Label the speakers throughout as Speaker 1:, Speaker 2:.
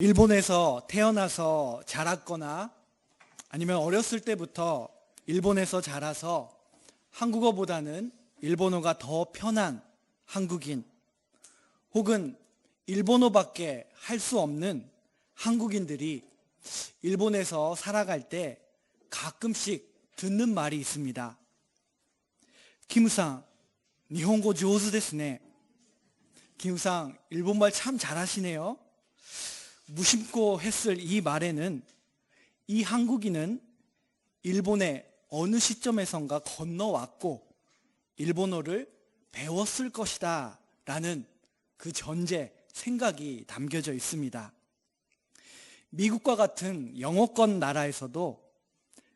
Speaker 1: 일본에서 태어나서 자랐거나 아니면 어렸을 때부터 일본에서 자라서 한국어보다는 일본어가 더 편한 한국인, 혹은 일본어밖에 할 수 없는 한국인들이 일본에서 살아갈 때 가끔씩 듣는 말이 있습니다. 키무상, 일본어 上手ですね. 키무상, 일본말 참 잘하시네요. 무심코 했을 이 말에는 이 한국인은 일본의 어느 시점에선가 건너왔고 일본어를 배웠을 것이다 라는 그 전제, 생각이 담겨져 있습니다. 미국과 같은 영어권 나라에서도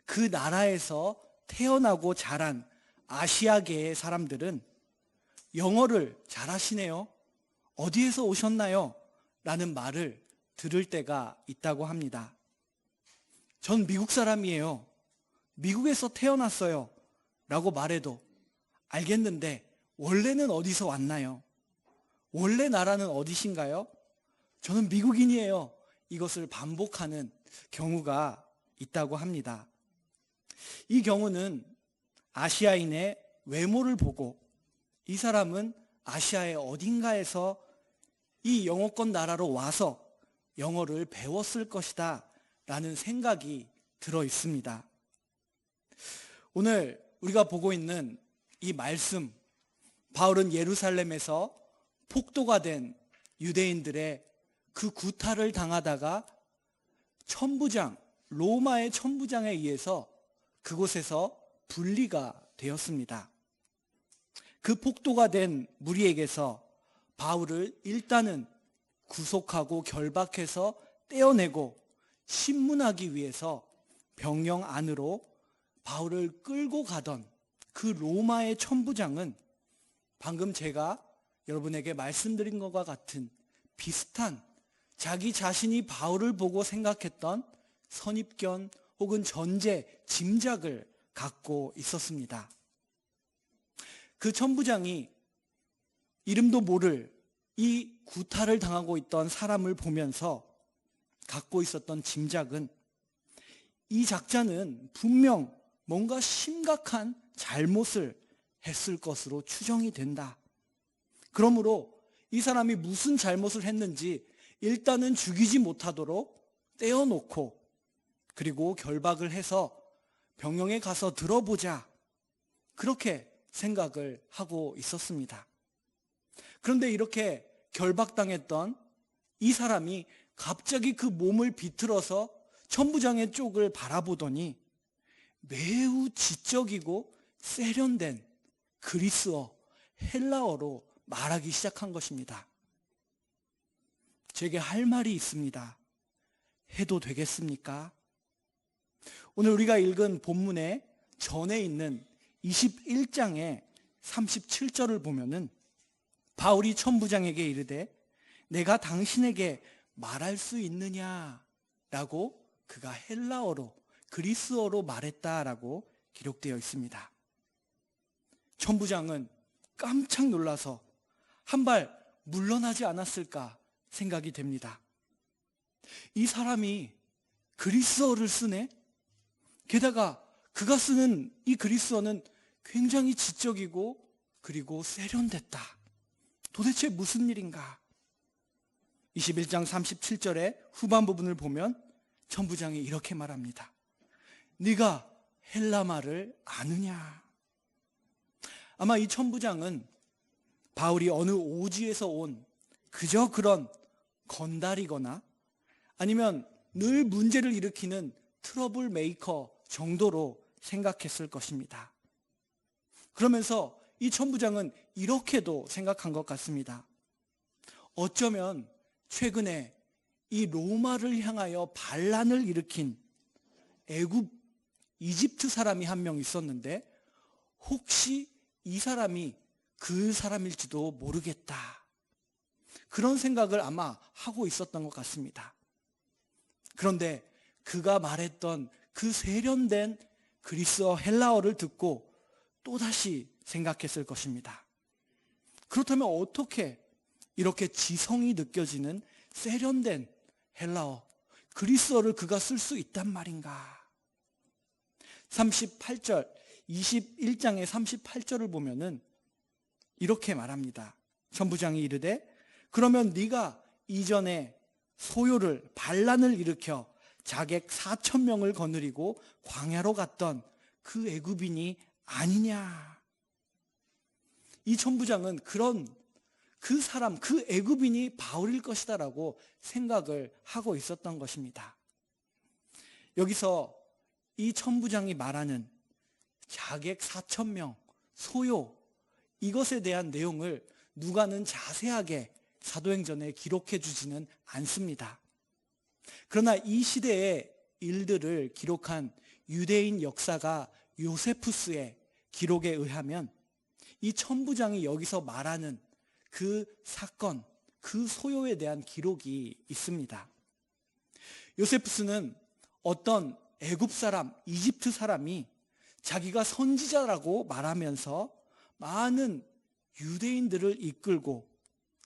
Speaker 1: 그 나라에서 태어나고 자란 아시아계의 사람들은 영어를 잘하시네요. 어디에서 오셨나요? 라는 말을 들을 때가 있다고 합니다. 전 미국 사람이에요. 미국에서 태어났어요. 라고 말해도 알겠는데 원래는 어디서 왔나요? 원래 나라는 어디신가요? 저는 미국인이에요. 이것을 반복하는 경우가 있다고 합니다. 이 경우는 아시아인의 외모를 보고 이 사람은 아시아의 어딘가에서 이 영어권 나라로 와서 영어를 배웠을 것이다 라는 생각이 들어 있습니다. 오늘 우리가 보고 있는 이 말씀, 바울은 예루살렘에서 폭도가 된 유대인들의 그 구타를 당하다가 천부장, 로마의 천부장에 의해서 그곳에서 분리가 되었습니다. 그 폭도가 된 무리에게서 바울을 일단은 구속하고 결박해서 떼어내고 신문하기 위해서 병영 안으로 바울을 끌고 가던 그 로마의 천부장은 방금 제가 여러분에게 말씀드린 것과 같은 비슷한 자기 자신이 바울을 보고 생각했던 선입견 혹은 전제, 짐작을 갖고 있었습니다. 그 천부장이 이름도 모를 이 구타를 당하고 있던 사람을 보면서 갖고 있었던 짐작은 이 작자는 분명 뭔가 심각한 잘못을 했을 것으로 추정이 된다. 그러므로 이 사람이 무슨 잘못을 했는지 일단은 죽이지 못하도록 떼어놓고 그리고 결박을 해서 병영에 가서 들어보자. 그렇게 생각을 하고 있었습니다. 그런데 이렇게 결박당했던 이 사람이 갑자기 그 몸을 비틀어서 천부장의 쪽을 바라보더니 매우 지적이고 세련된 그리스어, 헬라어로 말하기 시작한 것입니다. 제게 할 말이 있습니다. 해도 되겠습니까? 오늘 우리가 읽은 본문의 전에 있는 21장의 37절을 보면은 바울이 천부장에게 이르되 내가 당신에게 말할 수 있느냐라고 그가 헬라어로 그리스어로 말했다라고 기록되어 있습니다. 천부장은 깜짝 놀라서 한 발 물러나지 않았을까 생각이 됩니다. 이 사람이 그리스어를 쓰네? 게다가 그가 쓰는 이 그리스어는 굉장히 지적이고 그리고 세련됐다. 도대체 무슨 일인가? 21장 37절의 후반 부분을 보면 천부장이 이렇게 말합니다. 네가 헬라말을 아느냐? 아마 이 천부장은 바울이 어느 오지에서 온 그저 그런 건달이거나 아니면 늘 문제를 일으키는 트러블 메이커 정도로 생각했을 것입니다. 그러면서 이 천부장은 이렇게도 생각한 것 같습니다. 어쩌면 최근에 이 로마를 향하여 반란을 일으킨 애굽, 이집트 사람이 한 명 있었는데 혹시 이 사람이 그 사람일지도 모르겠다. 그런 생각을 아마 하고 있었던 것 같습니다. 그런데 그가 말했던 그 세련된 그리스어 헬라어를 듣고 또다시 생각했을 것입니다. 그렇다면 어떻게 이렇게 지성이 느껴지는 세련된 헬라어, 그리스어를 그가 쓸 수 있단 말인가? 38절, 21장의 38절을 보면은 이렇게 말합니다. 천부장이 이르되 그러면 네가 이전에 소요를 반란을 일으켜 자객 4,000명을 거느리고 광야로 갔던 그 애굽인이 아니냐? 이 천부장은 그 사람, 그 애굽인이 바울일 것이다라고 생각을 하고 있었던 것입니다. 여기서 이 천부장이 말하는 자객 4,000명, 소요, 이것에 대한 내용을 누가는 자세하게 사도행전에 기록해 주지는 않습니다. 그러나 이 시대의 일들을 기록한 유대인 역사가 요세푸스의 기록에 의하면 이 천부장이 여기서 말하는 그 사건, 그 소요에 대한 기록이 있습니다. 요세푸스는 어떤 애굽 사람, 이집트 사람이 자기가 선지자라고 말하면서 많은 유대인들을 이끌고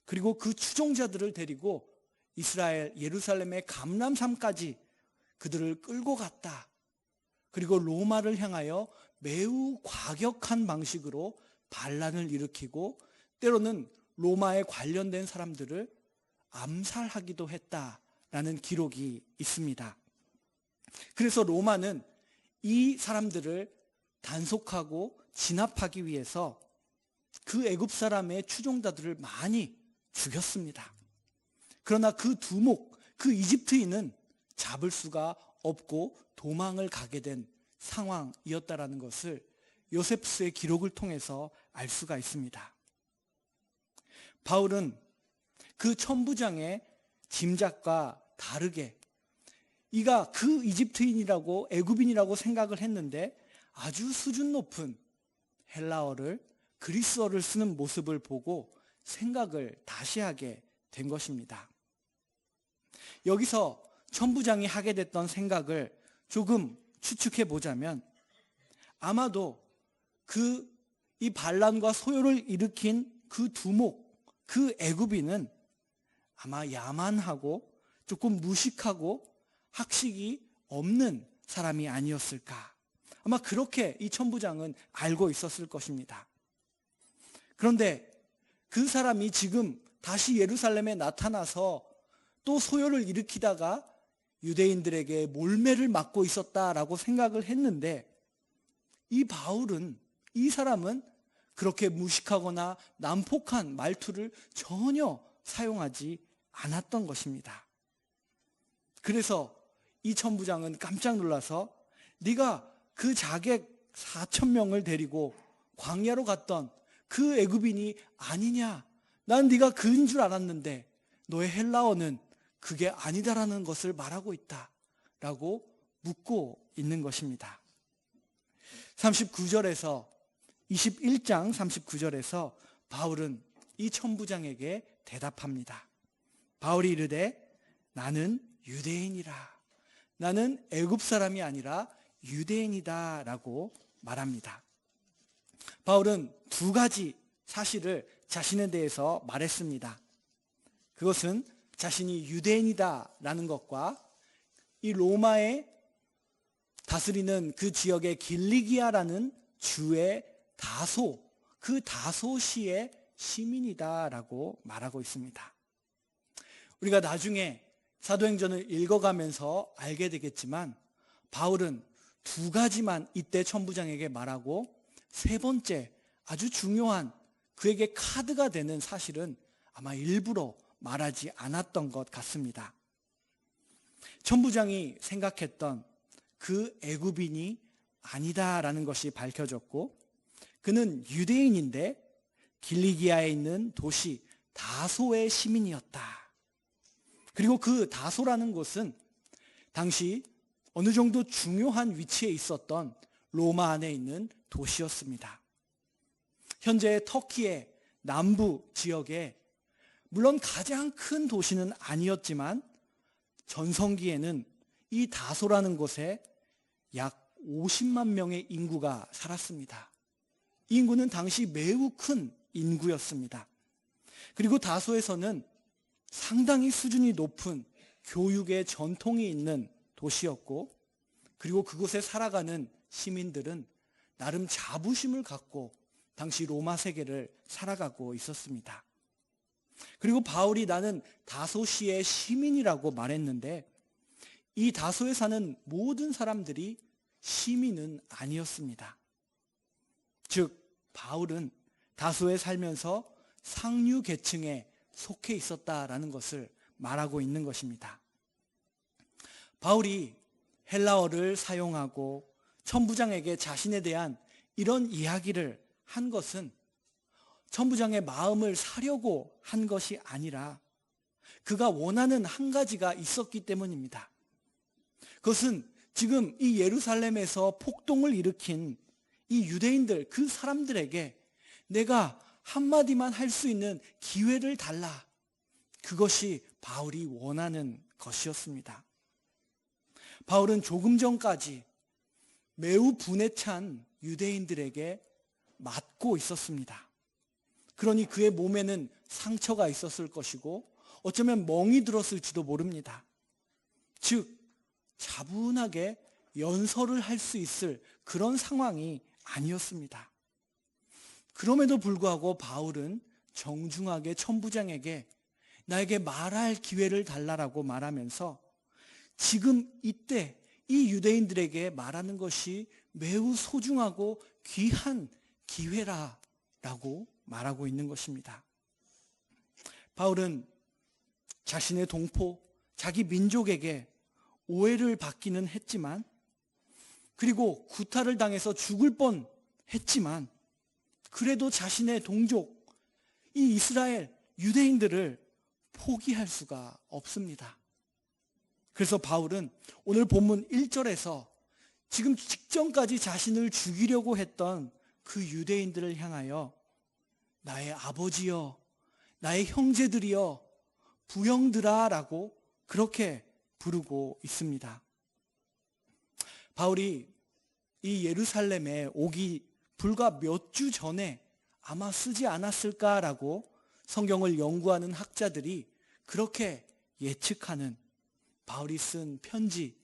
Speaker 1: 그리고 그 추종자들을 데리고 이스라엘 예루살렘의 감람산까지 그들을 끌고 갔다. 그리고 로마를 향하여 매우 과격한 방식으로 반란을 일으키고 때로는 로마에 관련된 사람들을 암살하기도 했다라는 기록이 있습니다. 그래서 로마는 이 사람들을 단속하고 진압하기 위해서 그 애굽 사람의 추종자들을 많이 죽였습니다. 그러나 그 두목, 그 이집트인은 잡을 수가 없고 도망을 가게 된 상황이었다라는 것을 요세푸스의 기록을 통해서 알 수가 있습니다. 바울은 그 천부장의 짐작과 다르게 이가 그 이집트인이라고 애굽인이라고 생각을 했는데 아주 수준 높은 헬라어를 그리스어를 쓰는 모습을 보고 생각을 다시 하게 된 것입니다. 여기서 천부장이 하게 됐던 생각을 조금 추측해 보자면 아마도 이 반란과 소요를 일으킨 그 두목, 그 애굽인은 아마 야만하고 조금 무식하고 학식이 없는 사람이 아니었을까. 아마 그렇게 이 천부장은 알고 있었을 것입니다. 그런데 그 사람이 지금 다시 예루살렘에 나타나서 또 소요를 일으키다가 유대인들에게 몰매를 맞고 있었다라고 생각을 했는데 이 바울은, 이 사람은 그렇게 무식하거나 난폭한 말투를 전혀 사용하지 않았던 것입니다. 그래서 이 천부장은 깜짝 놀라서 네가 그 자객 4,000명을 데리고 광야로 갔던 그 애굽인이 아니냐? 난 네가 그인 줄 알았는데 너의 헬라어는 그게 아니다라는 것을 말하고 있다라고 묻고 있는 것입니다. 39절에서 21장 39절에서 바울은 이 천부장에게 대답합니다. 바울이 이르되 나는 유대인이라. 나는 애굽 사람이 아니라 유대인이다 라고 말합니다. 바울은 두 가지 사실을 자신에 대해서 말했습니다. 그것은 자신이 유대인이다 라는 것과 이 로마에 다스리는 그 지역의 길리기아라는 주의 다소, 그 다소시의 시민이다 라고 말하고 있습니다. 우리가 나중에 사도행전을 읽어가면서 알게 되겠지만 바울은 두 가지만 이때 천부장에게 말하고 세 번째 아주 중요한 그에게 카드가 되는 사실은 아마 일부러 말하지 않았던 것 같습니다. 천부장이 생각했던 그 애굽인이 아니다라는 것이 밝혀졌고 그는 유대인인데 길리기아에 있는 도시 다소의 시민이었다. 그리고 그 다소라는 곳은 당시 어느 정도 중요한 위치에 있었던 로마 안에 있는 도시였습니다. 현재 터키의 남부 지역에 물론 가장 큰 도시는 아니었지만 전성기에는 이 다소라는 곳에 약 50만 명의 인구가 살았습니다. 이 인구는 당시 매우 큰 인구였습니다. 그리고 다소에서는 상당히 수준이 높은 교육의 전통이 있는 도시였고, 그리고 그곳에 살아가는 시민들은 나름 자부심을 갖고 당시 로마 세계를 살아가고 있었습니다. 그리고 바울이 나는 다소시의 시민이라고 말했는데, 이 다소에 사는 모든 사람들이 시민은 아니었습니다. 즉 바울은 다소에 살면서 상류 계층에 속해 있었다라는 것을 말하고 있는 것입니다. 바울이 헬라어를 사용하고 천부장에게 자신에 대한 이런 이야기를 한 것은 천부장의 마음을 사려고 한 것이 아니라 그가 원하는 한 가지가 있었기 때문입니다. 그것은 지금 이 예루살렘에서 폭동을 일으킨 이 유대인들, 그 사람들에게 내가 한마디만 할 수 있는 기회를 달라. 그것이 바울이 원하는 것이었습니다. 바울은 조금 전까지 매우 분에 찬 유대인들에게 맞고 있었습니다. 그러니 그의 몸에는 상처가 있었을 것이고 어쩌면 멍이 들었을지도 모릅니다. 즉 차분하게 연설을 할 수 있을 그런 상황이 아니었습니다. 그럼에도 불구하고 바울은 정중하게 천부장에게 나에게 말할 기회를 달라라고 말하면서 지금 이때 이 유대인들에게 말하는 것이 매우 소중하고 귀한 기회라라고 말하고 있는 것입니다. 바울은 자신의 동포, 자기 민족에게 오해를 받기는 했지만, 그리고 구타를 당해서 죽을 뻔 했지만, 그래도 자신의 동족, 이 이스라엘 유대인들을 포기할 수가 없습니다. 그래서 바울은 오늘 본문 1절에서 지금 직전까지 자신을 죽이려고 했던 그 유대인들을 향하여 나의 아버지여, 나의 형제들이여, 부형들아 라고 그렇게 부르고 있습니다. 바울이 이 예루살렘에 오기 불과 몇 주 전에 아마 쓰지 않았을까라고 성경을 연구하는 학자들이 그렇게 예측하는 바울이 쓴 편지,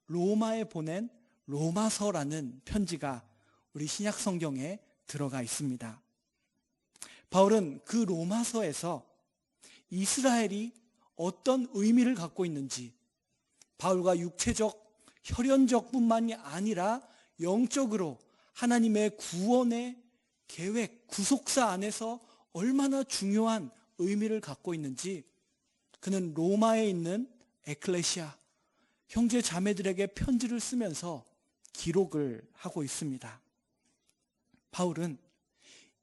Speaker 1: 로마에 보낸 로마서라는 편지가 우리 신약 성경에 들어가 있습니다. 바울은 그 로마서에서 이스라엘이 어떤 의미를 갖고 있는지, 바울과 육체적, 혈연적 뿐만이 아니라 영적으로 하나님의 구원의 계획, 구속사 안에서 얼마나 중요한 의미를 갖고 있는지 그는 로마에 있는 에클레시아, 형제 자매들에게 편지를 쓰면서 기록을 하고 있습니다. 바울은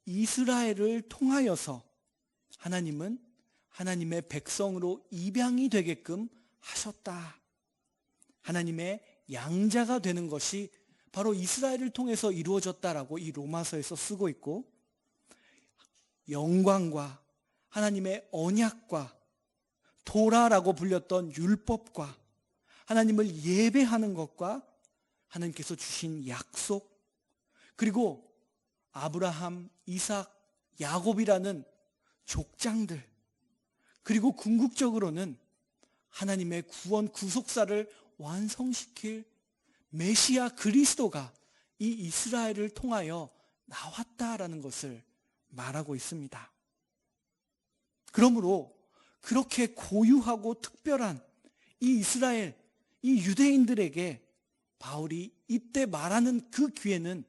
Speaker 1: 이스라엘을 통하여서 하나님은 하나님의 백성으로 입양이 되게끔 하셨다. 하나님의 양자가 되는 것이 바로 이스라엘을 통해서 이루어졌다라고 이 로마서에서 쓰고 있고, 영광과 하나님의 언약과 도라라고 불렸던 율법과 하나님을 예배하는 것과 하나님께서 주신 약속, 그리고 아브라함, 이삭, 야곱이라는 족장들, 그리고 궁극적으로는 하나님의 구원 구속사를 완성시킬 메시아 그리스도가 이 이스라엘을 통하여 나왔다라는 것을 말하고 있습니다. 그러므로 그렇게 고유하고 특별한 이 이스라엘, 이 유대인들에게 바울이 이때 말하는 그 기회는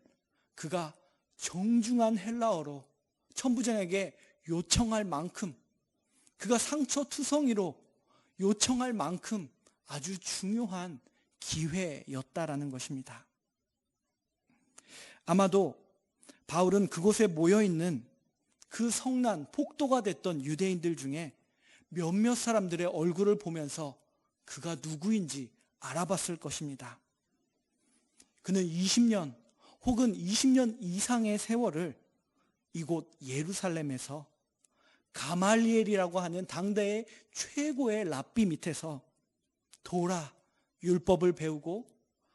Speaker 1: 그가 정중한 헬라어로 천부장에게 요청할 만큼, 그가 상처투성이로 요청할 만큼 아주 중요한 기회였다라는 것입니다. 아마도 바울은 그곳에 모여있는 그 성난, 폭도가 됐던 유대인들 중에 몇몇 사람들의 얼굴을 보면서 그가 누구인지 알아봤을 것입니다. 그는 20년 혹은 20년 이상의 세월을 이곳 예루살렘에서 가말리엘이라고 하는 당대의 최고의 랍비 밑에서 도라, 율법을 배우고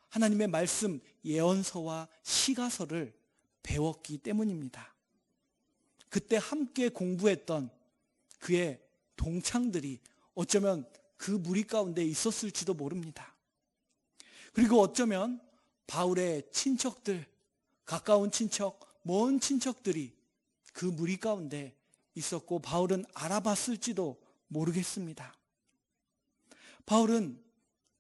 Speaker 1: 하나님의 말씀, 예언서와 시가서를 배웠기 때문입니다. 그때 함께 공부했던 그의 동창들이 어쩌면 그 무리 가운데 있었을지도 모릅니다. 그리고 어쩌면 바울의 친척들, 가까운 친척, 먼 친척들이 그 무리 가운데 있었고 바울은 알아봤을지도 모르겠습니다. 바울은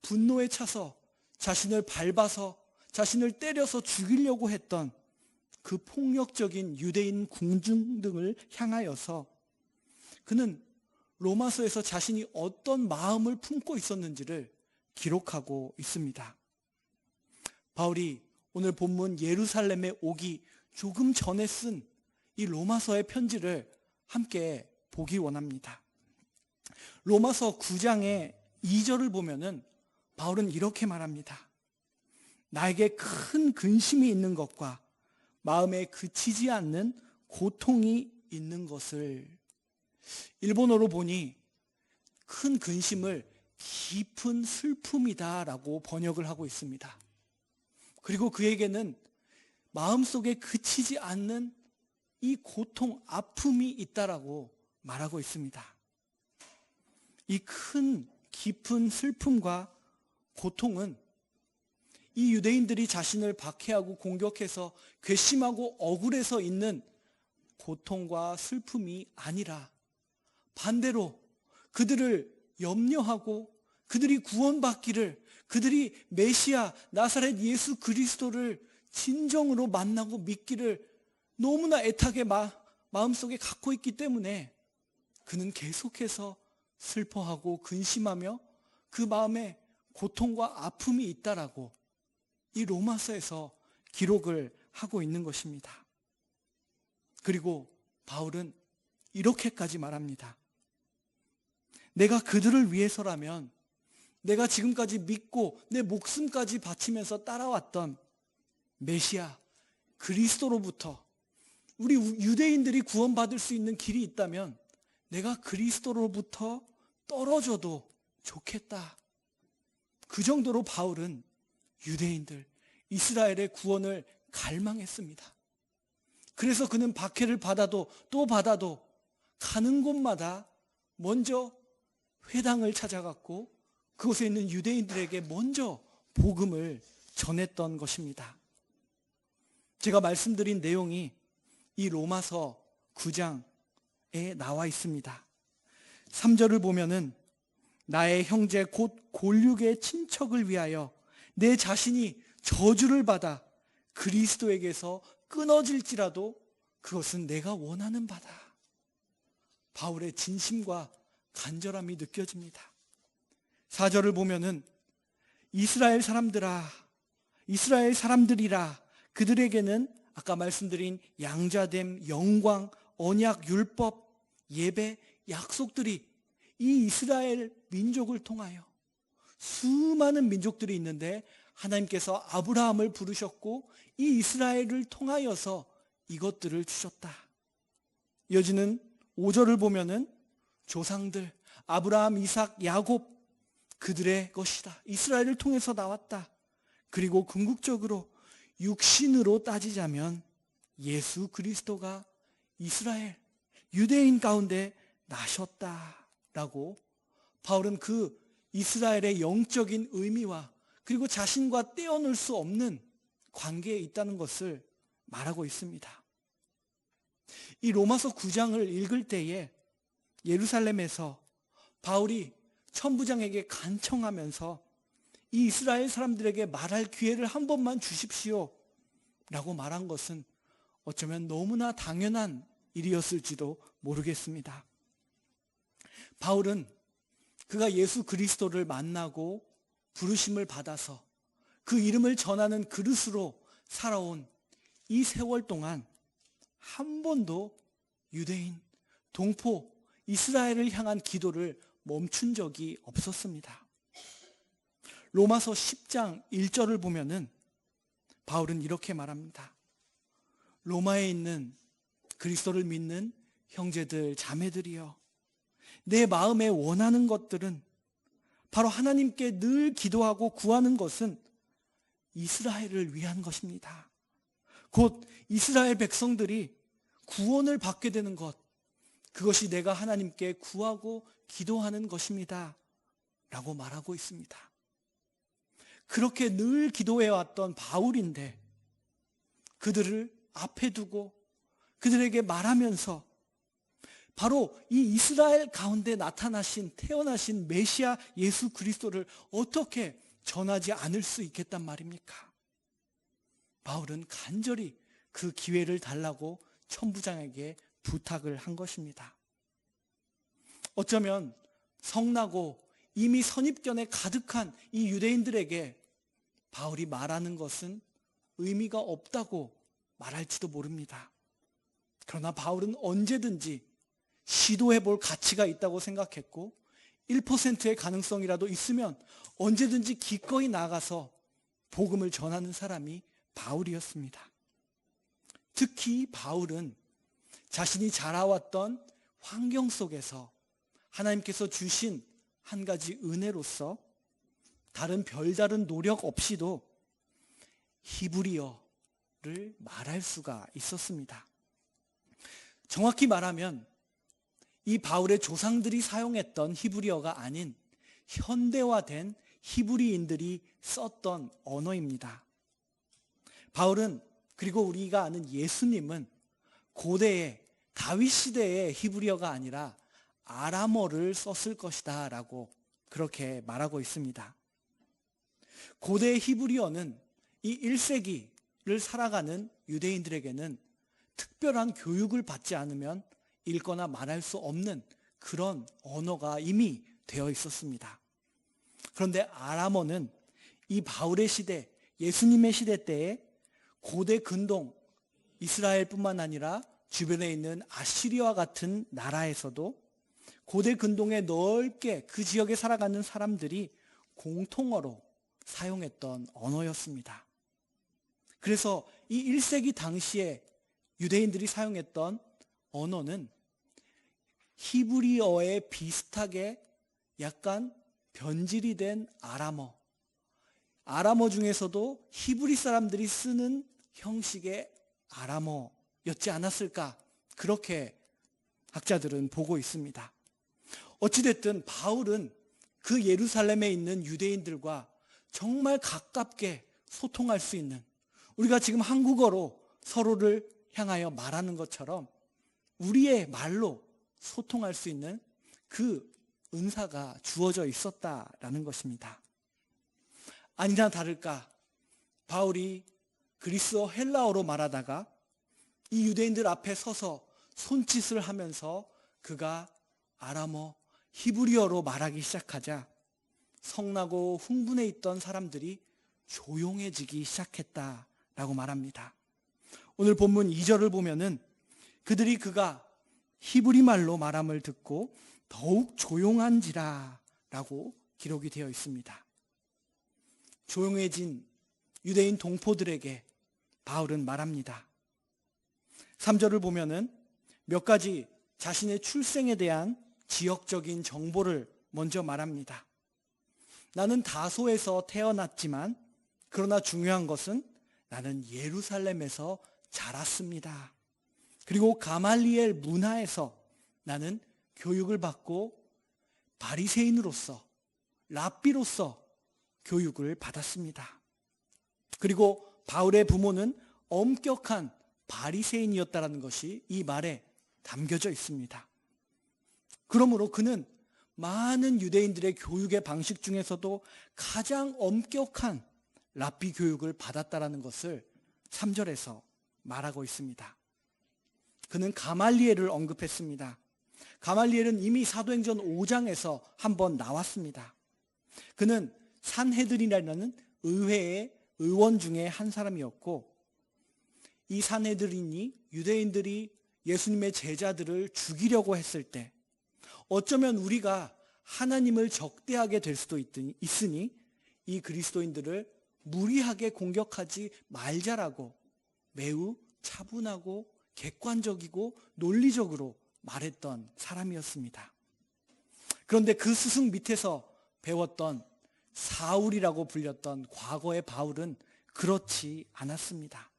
Speaker 1: 분노에 차서 자신을 밟아서 자신을 때려서 죽이려고 했던 그 폭력적인 유대인 군중들을 향하여서 그는 로마서에서 자신이 어떤 마음을 품고 있었는지를 기록하고 있습니다. 바울이 오늘 본문 예루살렘에 오기 조금 전에 쓴 이 로마서의 편지를 함께 보기 원합니다. 로마서 9장의 2절을 보면은 바울은 이렇게 말합니다. 나에게 큰 근심이 있는 것과 마음에 그치지 않는 고통이 있는 것을. 일본어로 보니 큰 근심을 깊은 슬픔이다라고 번역을 하고 있습니다. 그리고 그에게는 마음속에 그치지 않는 이 고통, 아픔이 있다라고 말하고 있습니다. 이 큰 깊은 슬픔과 고통은 이 유대인들이 자신을 박해하고 공격해서 괘씸하고 억울해서 있는 고통과 슬픔이 아니라 반대로 그들을 염려하고 그들이 구원받기를, 그들이 메시아 나사렛 예수 그리스도를 진정으로 만나고 믿기를 너무나 애타게 마음속에 갖고 있기 때문에 그는 계속해서 슬퍼하고 근심하며 그 마음에 고통과 아픔이 있다라고 이 로마서에서 기록을 하고 있는 것입니다. 그리고 바울은 이렇게까지 말합니다. 내가 그들을 위해서라면 내가 지금까지 믿고 내 목숨까지 바치면서 따라왔던 메시아 그리스도로부터 우리 유대인들이 구원받을 수 있는 길이 있다면 내가 그리스도로부터 떨어져도 좋겠다. 그 정도로 바울은 유대인들, 이스라엘의 구원을 갈망했습니다. 그래서 그는 박해를 받아도 또 받아도 가는 곳마다 먼저 회당을 찾아갔고 그곳에 있는 유대인들에게 먼저 복음을 전했던 것입니다. 제가 말씀드린 내용이 이 로마서 9장에 나와 있습니다. 3절을 보면은 나의 형제 곧 골육의 친척을 위하여 내 자신이 저주를 받아 그리스도에게서 끊어질지라도 그것은 내가 원하는 바다. 바울의 진심과 간절함이 느껴집니다. 4절을 보면은 이스라엘 사람들이라 그들에게는 아까 말씀드린 양자됨, 영광, 언약, 율법, 예배, 약속들이 이 이스라엘 민족을 통하여 수많은 민족들이 있는데 하나님께서 아브라함을 부르셨고 이 이스라엘을 통하여서 이것들을 주셨다. 이어지는 5절을 보면은 조상들 아브라함, 이삭, 야곱 그들의 것이다. 이스라엘을 통해서 나왔다. 그리고 궁극적으로 육신으로 따지자면 예수 그리스도가 이스라엘, 유대인 가운데 나셨다라고 바울은 그 이스라엘의 영적인 의미와 그리고 자신과 떼어놓을 수 없는 관계에 있다는 것을 말하고 있습니다. 이 로마서 9장을 읽을 때에 예루살렘에서 바울이 천부장에게 간청하면서 이 이스라엘 사람들에게 말할 기회를 한 번만 주십시오 라고 말한 것은 어쩌면 너무나 당연한 일이었을지도 모르겠습니다. 바울은 그가 예수 그리스도를 만나고 부르심을 받아서 그 이름을 전하는 그릇으로 살아온 이 세월 동안 한 번도 유대인, 동포, 이스라엘을 향한 기도를 멈춘 적이 없었습니다. 로마서 10장 1절을 보면은 바울은 이렇게 말합니다. 로마에 있는 그리스도를 믿는 형제들, 자매들이여, 내 마음에 원하는 것들은 바로 하나님께 늘 기도하고 구하는 것은 이스라엘을 위한 것입니다. 곧 이스라엘 백성들이 구원을 받게 되는 것, 그것이 내가 하나님께 구하고 기도하는 것입니다 라고 말하고 있습니다. 그렇게 늘 기도해왔던 바울인데 그들을 앞에 두고 그들에게 말하면서 바로 이 이스라엘 가운데 태어나신 메시아 예수 그리스도를 어떻게 전하지 않을 수 있겠단 말입니까? 바울은 간절히 그 기회를 달라고 천부장에게 부탁을 한 것입니다. 어쩌면 성나고 이미 선입견에 가득한 이 유대인들에게 바울이 말하는 것은 의미가 없다고 말할지도 모릅니다. 그러나 바울은 언제든지 시도해 볼 가치가 있다고 생각했고 1%의 가능성이라도 있으면 언제든지 기꺼이 나가서 복음을 전하는 사람이 바울이었습니다. 특히 바울은 자신이 자라왔던 환경 속에서 하나님께서 주신 한 가지 은혜로서 다른 별다른 노력 없이도 히브리어를 말할 수가 있었습니다. 정확히 말하면 이 바울의 조상들이 사용했던 히브리어가 아닌 현대화된 히브리인들이 썼던 언어입니다. 바울은 그리고 우리가 아는 예수님은 고대의 다윗 시대의 히브리어가 아니라 아람어를 썼을 것이다 라고 그렇게 말하고 있습니다. 고대의 히브리어는 이 1세기를 살아가는 유대인들에게는 특별한 교육을 받지 않으면 읽거나 말할 수 없는 그런 언어가 이미 되어 있었습니다. 그런데 아람어는 이 바울의 시대, 예수님의 시대 때에 고대 근동 이스라엘뿐만 아니라 주변에 있는 아시리아와 같은 나라에서도 고대 근동에 넓게 그 지역에 살아가는 사람들이 공통어로 사용했던 언어였습니다. 그래서 이 1세기 당시에 유대인들이 사용했던 언어는 히브리어에 비슷하게 약간 변질이 된 아람어 중에서도 히브리 사람들이 쓰는 형식의 아람어였지 않았을까, 그렇게 학자들은 보고 있습니다. 어찌됐든 바울은 그 예루살렘에 있는 유대인들과 정말 가깝게 소통할 수 있는, 우리가 지금 한국어로 서로를 향하여 말하는 것처럼 우리의 말로 소통할 수 있는 그 은사가 주어져 있었다라는 것입니다. 아니나 다를까 바울이 그리스어 헬라어로 말하다가 이 유대인들 앞에 서서 손짓을 하면서 그가 아람어 히브리어로 말하기 시작하자 성나고 흥분해 있던 사람들이 조용해지기 시작했다라고 말합니다. 오늘 본문 2절을 보면은 그들이 그가 히브리 말로 말함을 듣고 더욱 조용한지라 라고 기록이 되어 있습니다. 조용해진 유대인 동포들에게 바울은 말합니다. 3절을 보면은 몇 가지 자신의 출생에 대한 지역적인 정보를 먼저 말합니다. 나는 다소에서 태어났지만 그러나 중요한 것은 나는 예루살렘에서 자랐습니다. 그리고 가말리엘 문화에서 나는 교육을 받고 바리새인으로서, 랍비로서 교육을 받았습니다. 그리고 바울의 부모는 엄격한 바리새인이었다는 것이 이 말에 담겨져 있습니다. 그러므로 그는 많은 유대인들의 교육의 방식 중에서도 가장 엄격한 랍비 교육을 받았다는 것을 3절에서 말하고 있습니다. 그는 가말리엘을 언급했습니다. 가말리엘은 이미 사도행전 5장에서 한번 나왔습니다. 그는 산헤드린이라는 의회의 의원 중에 한 사람이었고, 이 산헤드린이 유대인들이 예수님의 제자들을 죽이려고 했을 때 어쩌면 우리가 하나님을 적대하게 될 수도 있으니 이 그리스도인들을 무리하게 공격하지 말자라고 매우 차분하고 객관적이고 논리적으로 말했던 사람이었습니다. 그런데 그 스승 밑에서 배웠던 사울이라고 불렸던 과거의 바울은 그렇지 않았습니다.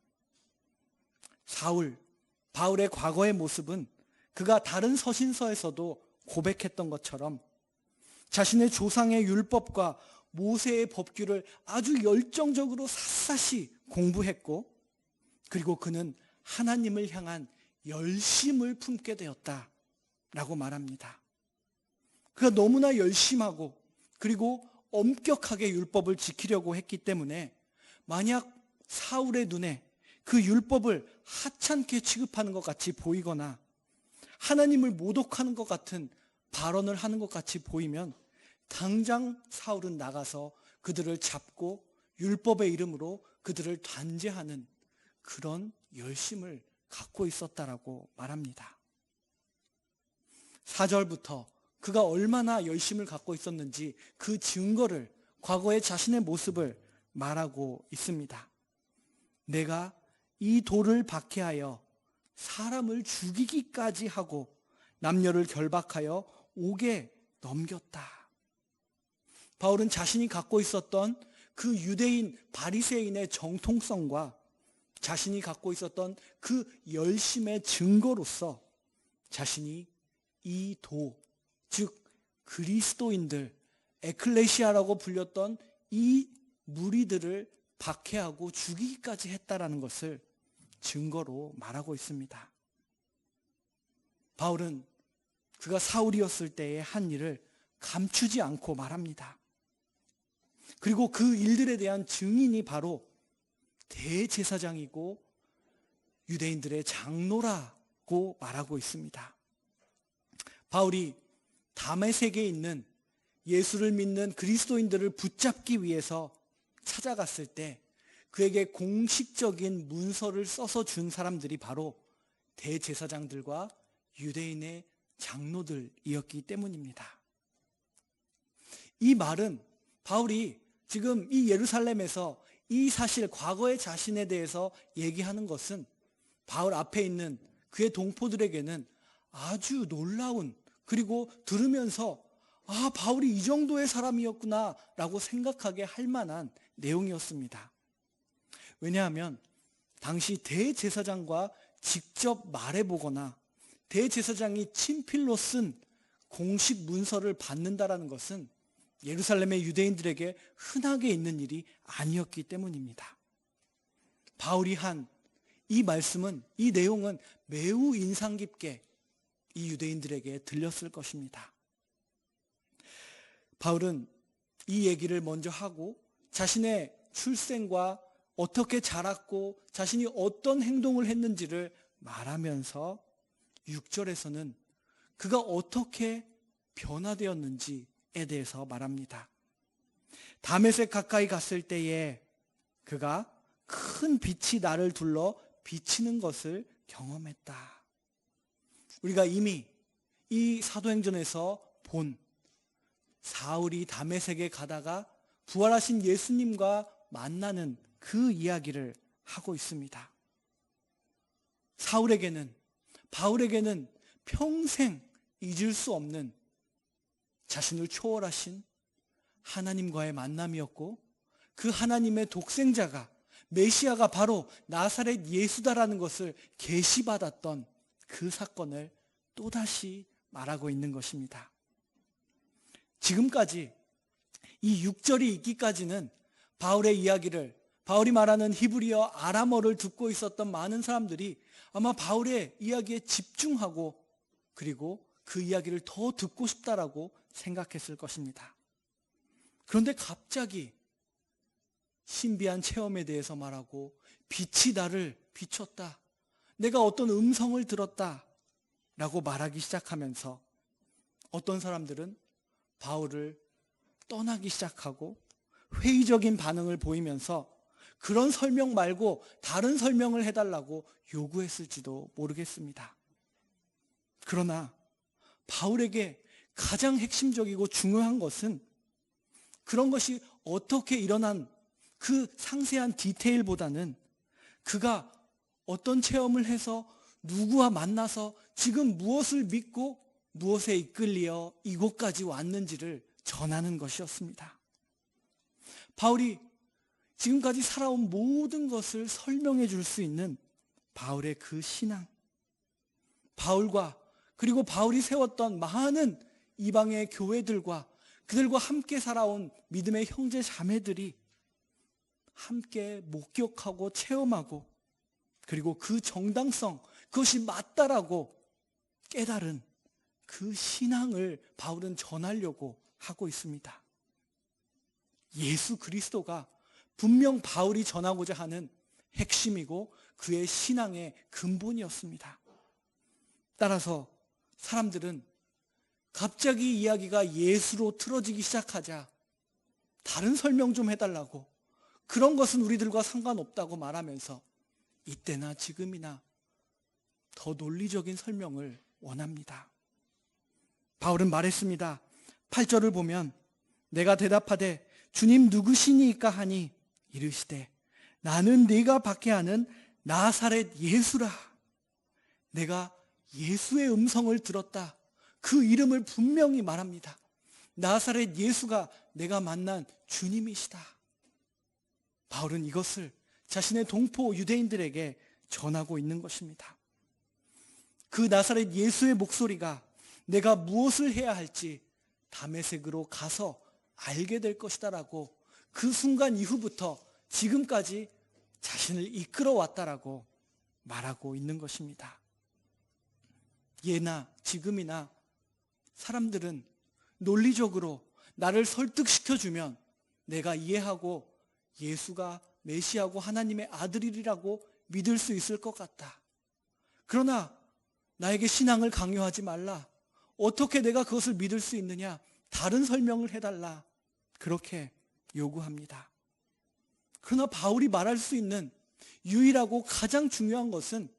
Speaker 1: 바울의 과거의 모습은 그가 다른 서신서에서도 고백했던 것처럼 자신의 조상의 율법과 모세의 법규를 아주 열정적으로 샅샅이 공부했고, 그리고 그는 하나님을 향한 열심을 품게 되었다라고 말합니다. 그가 너무나 열심하고 그리고 엄격하게 율법을 지키려고 했기 때문에 만약 사울의 눈에 그 율법을 하찮게 취급하는 것 같이 보이거나 하나님을 모독하는 것 같은 발언을 하는 것 같이 보이면 당장 사울은 나가서 그들을 잡고 율법의 이름으로 그들을 단죄하는 그런 열심을 갖고 있었다라고 말합니다. 4절부터 그가 얼마나 열심을 갖고 있었는지 그 증거를, 과거의 자신의 모습을 말하고 있습니다. 내가 이 돌을 박해하여 사람을 죽이기까지 하고 남녀를 결박하여 옥에 넘겼다. 바울은 자신이 갖고 있었던 그 유대인 바리새인의 정통성과 자신이 갖고 있었던 그 열심의 증거로서 자신이 이 도, 즉 그리스도인들, 에클레시아라고 불렸던 이 무리들을 박해하고 죽이기까지 했다라는 것을 증거로 말하고 있습니다. 바울은 그가 사울이었을 때의 한 일을 감추지 않고 말합니다. 그리고 그 일들에 대한 증인이 바로 대제사장이고 유대인들의 장로라고 말하고 있습니다. 바울이 다메섹에 있는 예수를 믿는 그리스도인들을 붙잡기 위해서 찾아갔을 때 그에게 공식적인 문서를 써서 준 사람들이 바로 대제사장들과 유대인의 장로들이었기 때문입니다. 이 말은 바울이 지금 이 예루살렘에서 이 사실, 과거의 자신에 대해서 얘기하는 것은 바울 앞에 있는 그의 동포들에게는 아주 놀라운, 그리고 들으면서 바울이 이 정도의 사람이었구나 라고 생각하게 할 만한 내용이었습니다. 왜냐하면 당시 대제사장과 직접 말해보거나 대제사장이 친필로 쓴 공식 문서를 받는다라는 것은 예루살렘의 유대인들에게 흔하게 있는 일이 아니었기 때문입니다. 바울이 한 이 말씀은, 이 내용은 매우 인상 깊게 이 유대인들에게 들렸을 것입니다. 바울은 이 얘기를 먼저 하고 자신의 출생과 어떻게 자랐고 자신이 어떤 행동을 했는지를 말하면서 6절에서는 그가 어떻게 변화되었는지에 대해서 말합니다. 다메섹 가까이 갔을 때에 그가 큰 빛이 나를 둘러 비치는 것을 경험했다. 우리가 이미 이 사도행전에서 본 사울이 다메섹에 가다가 부활하신 예수님과 만나는 그 이야기를 하고 있습니다. 사울에게는, 바울에게는 평생 잊을 수 없는 자신을 초월하신 하나님과의 만남이었고, 그 하나님의 독생자가, 메시아가 바로 나사렛 예수다라는 것을 계시받았던 그 사건을 또다시 말하고 있는 것입니다. 지금까지 이 6절이 있기까지는 바울의 이야기를, 바울이 말하는 히브리어 아람어를 듣고 있었던 많은 사람들이 아마 바울의 이야기에 집중하고 그리고 그 이야기를 더 듣고 싶다라고 생각했을 것입니다. 그런데 갑자기 신비한 체험에 대해서 말하고 빛이 나를 비췄다, 내가 어떤 음성을 들었다 라고 말하기 시작하면서 어떤 사람들은 바울을 떠나기 시작하고 회의적인 반응을 보이면서 그런 설명 말고 다른 설명을 해달라고 요구했을지도 모르겠습니다. 그러나 바울에게 가장 핵심적이고 중요한 것은 그런 것이 어떻게 일어난 그 상세한 디테일보다는 그가 어떤 체험을 해서 누구와 만나서 지금 무엇을 믿고 무엇에 이끌려 이곳까지 왔는지를 전하는 것이었습니다. 바울이 지금까지 살아온 모든 것을 설명해 줄 수 있는 바울의 그 신앙, 바울과 그리고 바울이 세웠던 많은 이방의 교회들과 그들과 함께 살아온 믿음의 형제 자매들이 함께 목격하고 체험하고 그리고 그 정당성, 그것이 맞다라고 깨달은 그 신앙을 바울은 전하려고 하고 있습니다. 예수 그리스도가 분명 바울이 전하고자 하는 핵심이고 그의 신앙의 근본이었습니다. 따라서 사람들은 갑자기 이야기가 예수로 틀어지기 시작하자 다른 설명 좀 해달라고, 그런 것은 우리들과 상관없다고 말하면서 이때나 지금이나 더 논리적인 설명을 원합니다. 바울은 말했습니다. 8절을 보면 내가 대답하되 주님 누구시니까 하니 이르시되 나는 네가 박해하는 나사렛 예수라. 내가 예수의 음성을 들었다. 그 이름을 분명히 말합니다. 나사렛 예수가 내가 만난 주님이시다. 바울은 이것을 자신의 동포 유대인들에게 전하고 있는 것입니다. 그 나사렛 예수의 목소리가 내가 무엇을 해야 할지 다메섹으로 가서 알게 될 것이다라고 그 순간 이후부터 지금까지 자신을 이끌어 왔다라고 말하고 있는 것입니다. 예나 지금이나 사람들은 논리적으로 나를 설득시켜주면 내가 이해하고 예수가 메시아고 하나님의 아들이라고 믿을 수 있을 것 같다. 그러나 나에게 신앙을 강요하지 말라. 어떻게 내가 그것을 믿을 수 있느냐? 다른 설명을 해달라. 그렇게 요구합니다. 그러나 바울이 말할 수 있는 유일하고 가장 중요한 것은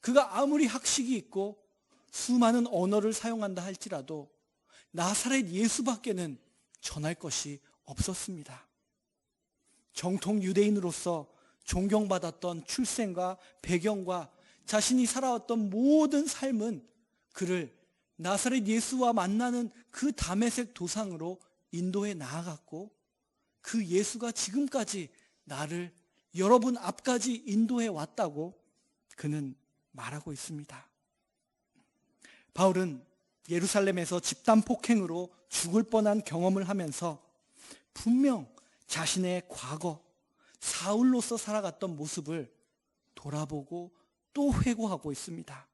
Speaker 1: 그가 아무리 학식이 있고 수많은 언어를 사용한다 할지라도 나사렛 예수밖에는 전할 것이 없었습니다. 정통 유대인으로서 존경받았던 출생과 배경과 자신이 살아왔던 모든 삶은 그를 나사렛 예수와 만나는 그 다메섹 도상으로 인도해 나아갔고 그 예수가 지금까지 나를 여러분 앞까지 인도해 왔다고 그는 말하고 있습니다. 바울은 예루살렘에서 집단 폭행으로 죽을 뻔한 경험을 하면서 분명 자신의 과거 사울로서 살아갔던 모습을 돌아보고 또 회고하고 있습니다.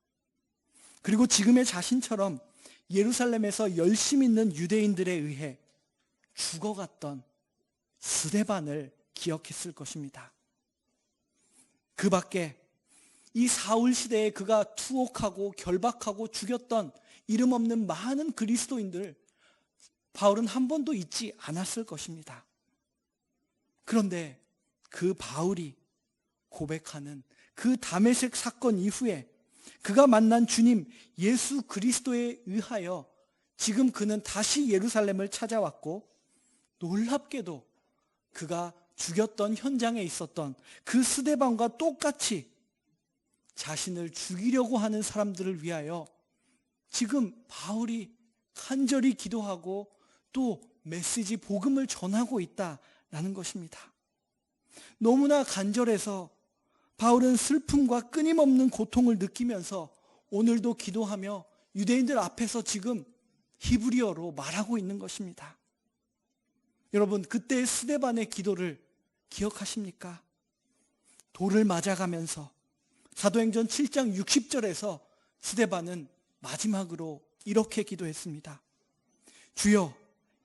Speaker 1: 그리고 지금의 자신처럼 예루살렘에서 열심 있는 유대인들에 의해 죽어갔던 스데반을 기억했을 것입니다. 그 밖에 이 사울 시대에 그가 투옥하고 결박하고 죽였던 이름 없는 많은 그리스도인들 바울은 한 번도 잊지 않았을 것입니다. 그런데 그 바울이 고백하는 그 다메섹 사건 이후에 그가 만난 주님 예수 그리스도에 의하여 지금 그는 다시 예루살렘을 찾아왔고 놀랍게도 그가 죽였던 현장에 있었던 그 스데반과 똑같이 자신을 죽이려고 하는 사람들을 위하여 지금 바울이 간절히 기도하고 또 메시지 복음을 전하고 있다라는 것입니다. 너무나 간절해서 바울은 슬픔과 끊임없는 고통을 느끼면서 오늘도 기도하며 유대인들 앞에서 지금 히브리어로 말하고 있는 것입니다. 여러분, 그때의 스데반의 기도를 기억하십니까? 돌을 맞아가면서 사도행전 7장 60절에서 스데반은 마지막으로 이렇게 기도했습니다. 주여,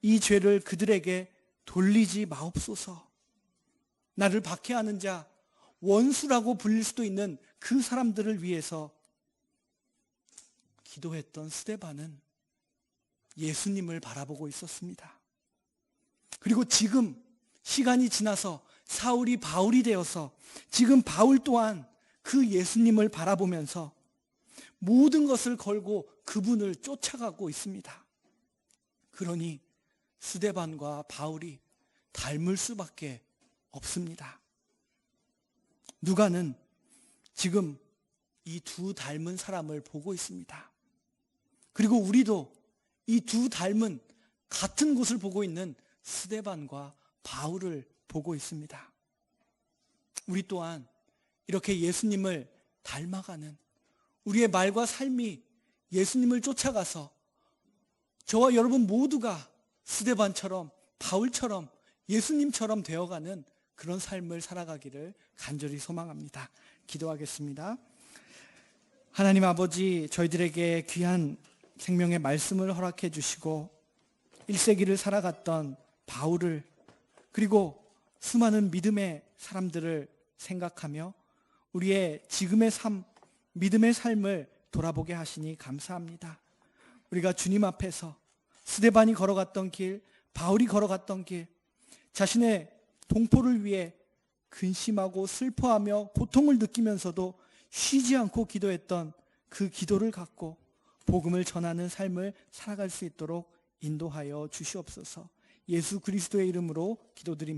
Speaker 1: 이 죄를 그들에게 돌리지 마옵소서. 나를 박해하는 자, 원수라고 불릴 수도 있는 그 사람들을 위해서 기도했던 스데반은 예수님을 바라보고 있었습니다. 그리고 지금 시간이 지나서 사울이 바울이 되어서 지금 바울 또한 그 예수님을 바라보면서 모든 것을 걸고 그분을 쫓아가고 있습니다. 그러니 스데반과 바울이 닮을 수밖에 없습니다. 누가는 지금 이 두 닮은 사람을 보고 있습니다. 그리고 우리도 이 두 닮은 같은 곳을 보고 있는 스데반과 바울을 보고 있습니다. 우리 또한 이렇게 예수님을 닮아가는 우리의 말과 삶이 예수님을 쫓아가서 저와 여러분 모두가 스데반처럼, 바울처럼, 예수님처럼 되어가는 그런 삶을 살아가기를 간절히 소망합니다. 기도하겠습니다. 하나님 아버지, 저희들에게 귀한 생명의 말씀을 허락해 주시고 1세기를 살아갔던 바울을, 그리고 수많은 믿음의 사람들을 생각하며 우리의 지금의 삶, 믿음의 삶을 돌아보게 하시니 감사합니다. 우리가 주님 앞에서 스데반이 걸어갔던 길, 바울이 걸어갔던 길, 자신의 동포를 위해 근심하고 슬퍼하며 고통을 느끼면서도 쉬지 않고 기도했던 그 기도를 갖고 복음을 전하는 삶을 살아갈 수 있도록 인도하여 주시옵소서. 예수 그리스도의 이름으로 기도드립니다.